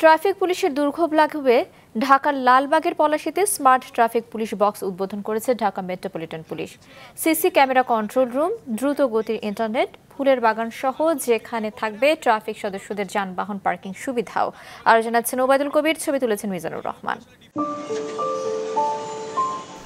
Traffic পুলিশের দুর্ভোগ লাগবে ঢাকার লালবাগের পলাশীতে স্মার্ট ট্রাফিক পুলিশ বক্স উদ্বোধন করেছে Dhaka metropolitan police. CC camera control room, দ্রুত গতির ইন্টারনেট, ফুলের বাগান সহ যেখানে থাকবে ট্রাফিক সদস্যদের যানবাহন পার্কিং সুবিধাও। আরো জানাচ্ছেন ওবায়দুল কবির, ছবি তুলেছেন মিজানুর রহমান।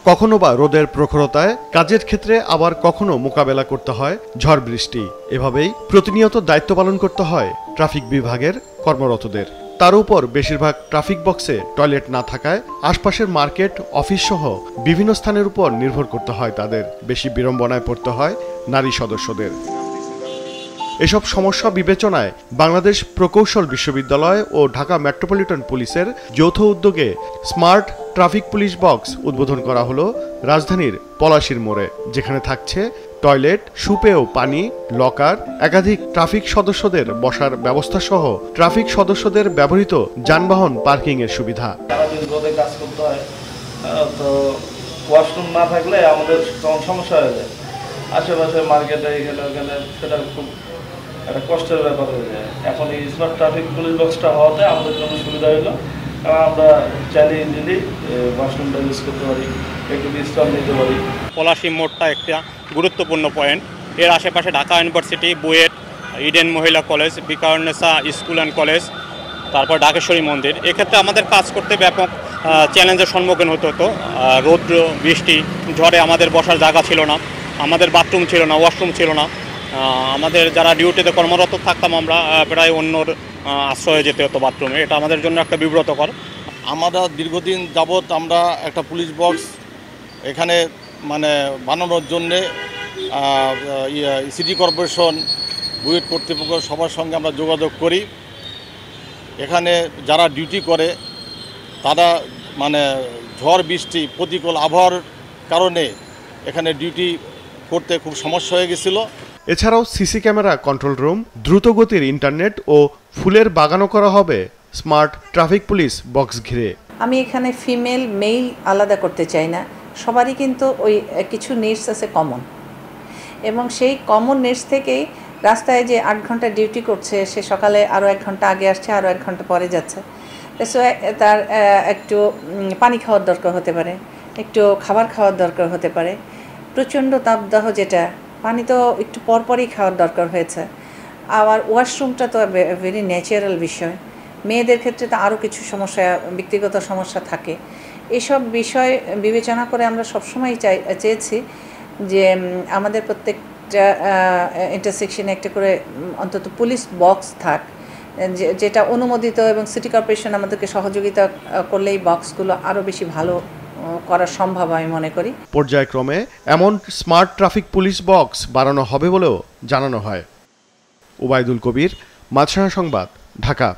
কখনো বা রোদের প্রখরতায় কাজের ক্ষেত্রে, আবার কখনো মোকাবেলা করতে হয় ঝড় বৃষ্টি। এভাবেই প্রতিনিয়ত দায়িত্ব পালন করতে হয় ট্রাফিক বিভাগের কর্মরতদের। তার উপর বেশিরভাগ ট্রাফিক বক্সে টয়লেট না থাকায় আশপাশের মার্কেট, অফিস সহ বিভিন্ন স্থানের উপর নির্ভর করতে হয় তাদের। বেশি বিড়ম্বনায় পড়তে হয় নারী সদস্যদের। এসব সমস্যা বিবেচনায় বাংলাদেশ প্রকৌশল বিশ্ববিদ্যালয় ও ঢাকা মেট্রোপলিটন পুলিশের যৌথ উদ্যোগে স্মার্ট ট্রাফিক পুলিশ বক্স উদ্বোধন করা হলো রাজধানীর পলাশীর মোড়ে, যেখানে থাকছে টয়লেট, সুপেয় পানি, লকার, একাধিক ট্রাফিক সদস্যদের বসার ব্যবস্থা সহ ট্রাফিক সদস্যদের ব্যবহৃত যানবাহন পার্কিং এর সুবিধা। কাজ করতে হয়, তো ওয়াশরুম না থাকলে আমাদের সমস্যা হয়ে যায়। আশেপাশে মার্কেটে এখানে ওখানে সেটা খুব একটা কষ্টের ব্যাপার হয়ে যায়। এখন এই স্মার্ট ট্রাফিক পুলিশ বক্সটা হওয়াতে আমাদের জন্য সুবিধা হলো, কারণ আমরা চাইলে ইজিলি ওয়াশরুমটা ইউজ করতে পারি, একটু বিশ্রাম নিতে পারি। পলাশী মোড়টা একটা গুরুত্বপূর্ণ পয়েন্ট। এর আশেপাশে ঢাকা ইউনিভার্সিটি, বুয়েট, ইডেন মহিলা college, Viqarunnisa school and college, তারপর ঢাকেশ্বরী মন্দির। এক্ষেত্রে আমাদের কাজ করতে ব্যাপক চ্যালেঞ্জের সম্মুখীন হতে হতো। রৌদ্র, বৃষ্টি, ঝড়ে আমাদের বসার জায়গা ছিল না, আমাদের বাথরুম ছিল না, ওয়াশরুম ছিল না। আমাদের যারা ডিউটিতে কর্মরত থাকতাম আমরা প্রায় অন্যর আশ্রয়ে যেতে হতো বাথরুমে। এটা আমাদের জন্য একটা বিব্রতকর। আমরা দীর্ঘদিন যাবৎ আমরা একটা পুলিশ বক্স এখানে বানানোর জন্যে সিটি কর্পোরেশন, বুয়েট কর্তৃপক্ষ সবার সঙ্গে আমরা যোগাযোগ করি। এখানে যারা ডিউটি করে তারা ঝড় বৃষ্টি, প্রতিকূল আবহাওয়ার কারণে এখানে ডিউটি করতে খুব সমস্যা হয়ে গেছিল। এছাড়াও সিসি ক্যামেরা কন্ট্রোল রুম, দ্রুত গতির ইন্টারনেট ও ফুলের বাগানও করা হবে স্মার্ট ট্রাফিক পুলিশ বক্স ঘিরে। আমি এখানে ফিমেল মেল আলাদা করতে চাই না, সবারই কিন্তু ওই কিছু নিডস আছে কমন, এবং সেই কমন নিডস থেকেই রাস্তায় যে 8 ঘন্টা ডিউটি করছে, সে সকালে আরও 1 ঘন্টা আগে আসছে, আরও 1 ঘন্টা পরে যাচ্ছে। সো তার একটু পানি খাওয়ার দরকার হতে পারে, একটু খাবার খাওয়ার দরকার হতে পারে। প্রচণ্ড তাপদাহ, যেটা পানি তো একটু পরপরই খাওয়ার দরকার হয়েছে। আবার ওয়াশরুমটা তো ভেরি ন্যাচারাল বিষয়। মেয়েদের ক্ষেত্রে তো আরও কিছু সমস্যা, ব্যক্তিগত সমস্যা থাকে। এসব বিষয় বিবেচনা করে আমরা সবসময় চেয়েছি যে আমাদের প্রত্যেকটা ইন্টারসেকশনে একটা করে অন্তত পুলিশ বক্স থাক, যেটা অনুমোদিত, এবং সিটি কর্পোরেশন আমাদেরকে সহযোগিতা করলেই বক্সগুলো আরও বেশি ভালো করা সম্ভব আমি মনে করি। পর্যায়ক্রমে এমন স্মার্ট ট্রাফিক পুলিশ বক্স বানানো হবে বলেও জানানো হয়। ওবায়দুল কবির, মাছরাঙা সংবাদ, ঢাকা।